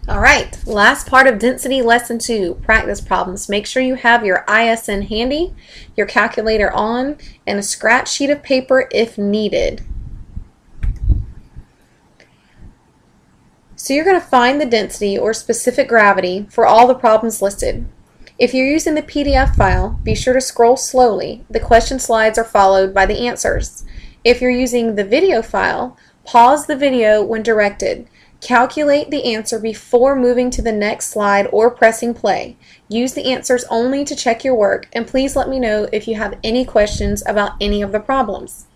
All right, last part of density lesson 2, practice problems. Make sure you have your ISN handy, your calculator on, and a scratch sheet of paper if needed. So you're going to find the density or specific gravity for all the problems listed. If you're using the PDF file, be sure to scroll slowly. The question slides are followed by the answers. If you're using the video file, pause the video when directed. Calculate the answer before moving to the next slide or pressing play. Use the answers only to check your work, and please let me know if you have any questions about any of the problems.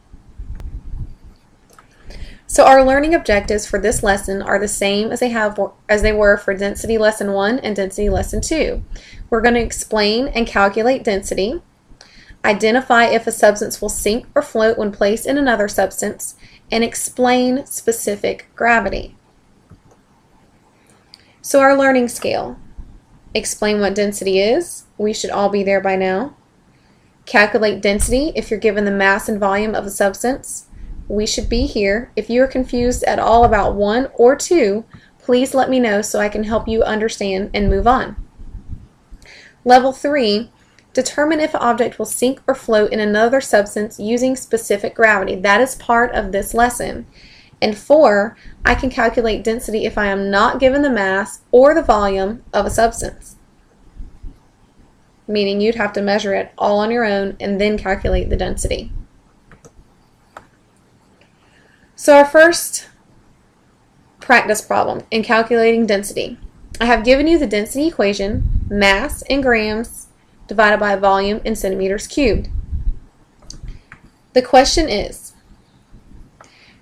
So our learning objectives for this lesson are the same as they were for density lesson 1 and density lesson 2. We're going to explain and calculate density, identify if a substance will sink or float when placed in another substance, and explain specific gravity. So our learning scale: explain what density is. We should all be there by now. Calculate density if you're given the mass and volume of a substance. We should be here. If you are confused at all about 1 or 2, please let me know so I can help you understand and move on. Level 3, determine if an object will sink or float in another substance using specific gravity. That is part of this lesson. And 4, I can calculate density if I am not given the mass or the volume of a substance. Meaning you'd have to measure it all on your own and then calculate the density. So our first practice problem in calculating density. I have given you the density equation, mass in grams divided by volume in centimeters cubed. The question is,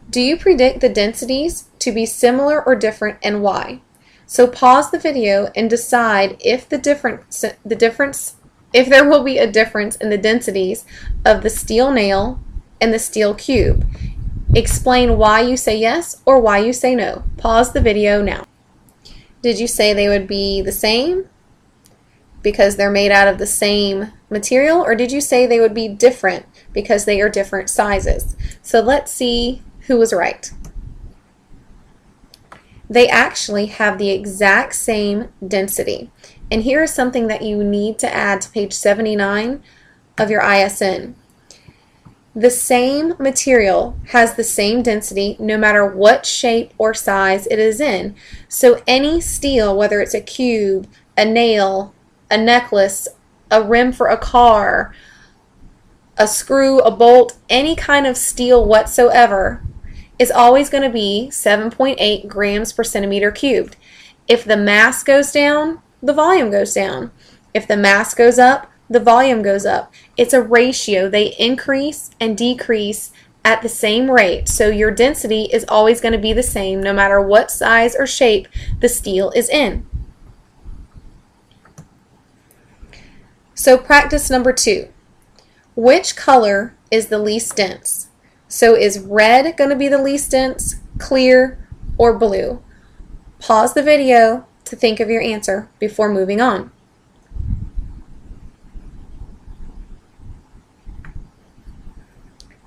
do you predict the densities to be similar or different, and why? So pause the video and decide if there will be a difference in the densities of the steel nail and the steel cube. Explain why you say yes or why you say no. Pause the video now. Did you say they would be the same because they're made out of the same material, or did you say they would be different because they are different sizes? So let's see who was right. They actually have the exact same density. And here is something that you need to add to page 79 of your ISN. The same material has the same density no matter what shape or size it is in. So any steel, whether it's a cube, a nail, a necklace, a rim for a car, a screw, a bolt, any kind of steel whatsoever, is always going to be 7.8 grams per centimeter cubed. If the mass goes down, the volume goes down. If the mass goes up, the volume goes up. It's a ratio. They increase and decrease at the same rate. So your density is always going to be the same no matter what size or shape the steel is in. So practice number 2. Which color is the least dense? So is red going to be the least dense, clear, or blue? Pause the video to think of your answer before moving on.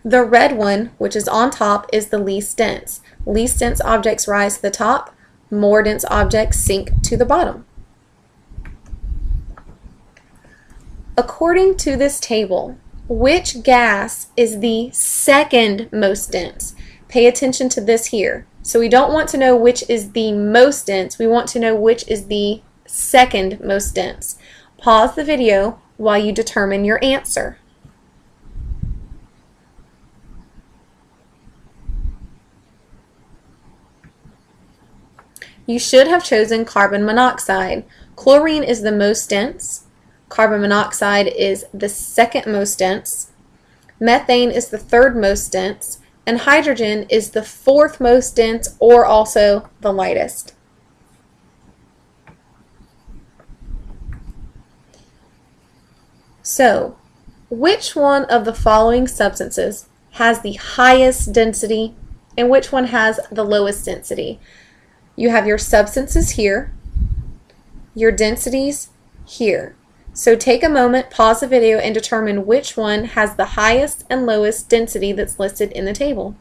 The red one, which is on top, is the least dense. Least dense objects rise to the top, more dense objects sink to the bottom. According to this table, which gas is the second most dense? Pay attention to this here. So we don't want to know which is the most dense, we want to know which is the second most dense. Pause the video while you determine your answer. You should have chosen carbon monoxide. Chlorine is the most dense. Carbon monoxide is the second most dense. Methane is the third most dense. And hydrogen is the fourth most dense, or also the lightest. So, which one of the following substances has the highest density and which one has the lowest density? You have your substances here, your densities here. So take a moment, pause the video, and determine which one has the highest and lowest density that's listed in the table.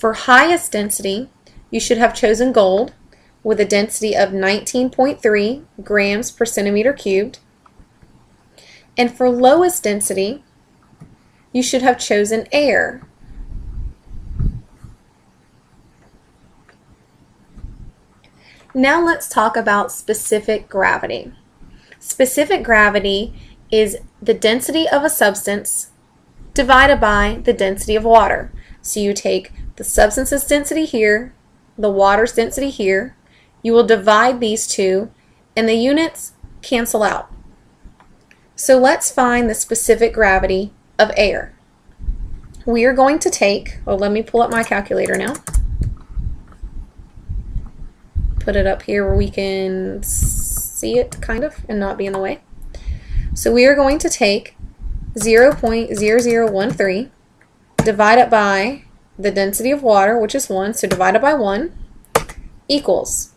For highest density, you should have chosen gold with a density of 19.3 grams per centimeter cubed. And for lowest density, you should have chosen air. Now let's talk about specific gravity. Specific gravity is the density of a substance divided by the density of water. So you take the substance's density here, the water's density here, you will divide these two, and the units cancel out. So let's find the specific gravity of air. We are going to take, let me pull up my calculator now. Put it up here where we can see it kind of and not be in the way. So we are going to take 0.0013, divide it by the density of water, which is 1, so divide it by 1, equals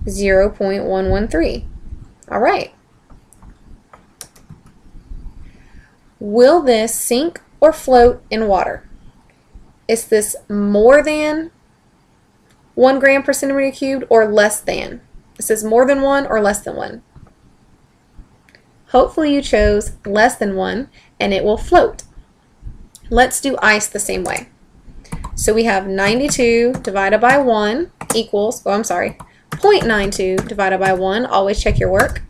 0.113. All right. Will this sink or float in water? Is this more than 1 gram per centimeter cubed or less than? It says more than 1 or less than 1. Hopefully you chose less than 1 and it will float. Let's do ice the same way. So we have 92 divided by 1 equals, 0.92 divided by 1. Always check your work.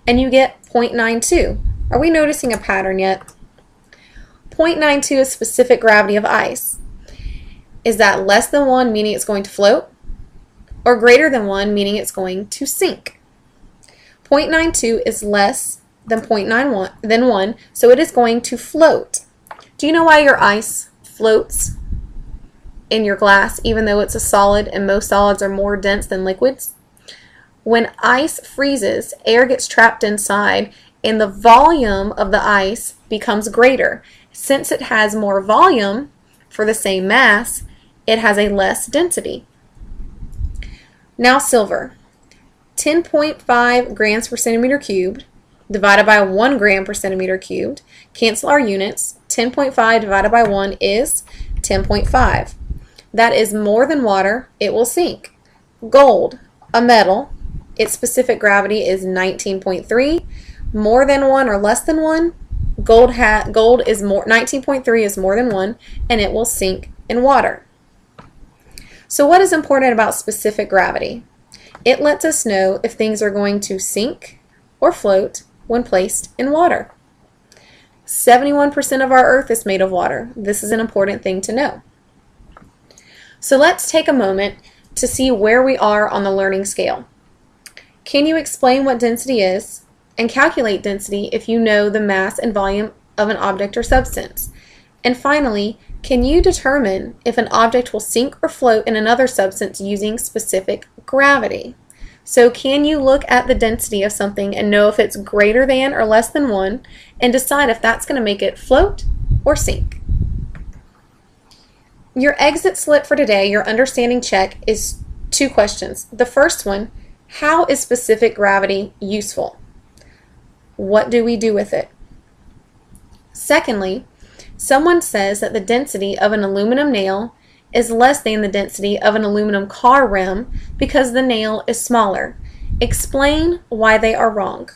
And you get 0.92. Are we noticing a pattern yet? 0.92 is specific gravity of ice. Is that less than 1 meaning it's going to float? Or greater than 1 meaning it's going to sink? 0.92 is less than 1, so it is going to float. Do you know why your ice floats in your glass even though it's a solid and most solids are more dense than liquids? When ice freezes, air gets trapped inside and the volume of the ice becomes greater. Since it has more volume for the same mass, it has a less density. Now silver. 10.5 grams per centimeter cubed divided by 1 gram per centimeter cubed. Cancel our units. 10.5 divided by 1 is 10.5. That is more than water. It will sink. Gold, a metal, its specific gravity is 19.3. More than 1 or less than 1, gold is more. 19.3 is more than 1, and it will sink in water. So what is important about specific gravity? It lets us know if things are going to sink or float when placed in water. 71% of our Earth is made of water. This is an important thing to know. So let's take a moment to see where we are on the learning scale. Can you explain what density is and calculate density if you know the mass and volume of an object or substance? And finally, can you determine if an object will sink or float in another substance using specific gravity? So can you look at the density of something and know if it's greater than or less than 1 and decide if that's going to make it float or sink? Your exit slip for today, your understanding check, is 2 questions. The first one, how is specific gravity useful? What do we do with it? Secondly, someone says that the density of an aluminum nail is less than the density of an aluminum car rim because the nail is smaller. Explain why they are wrong.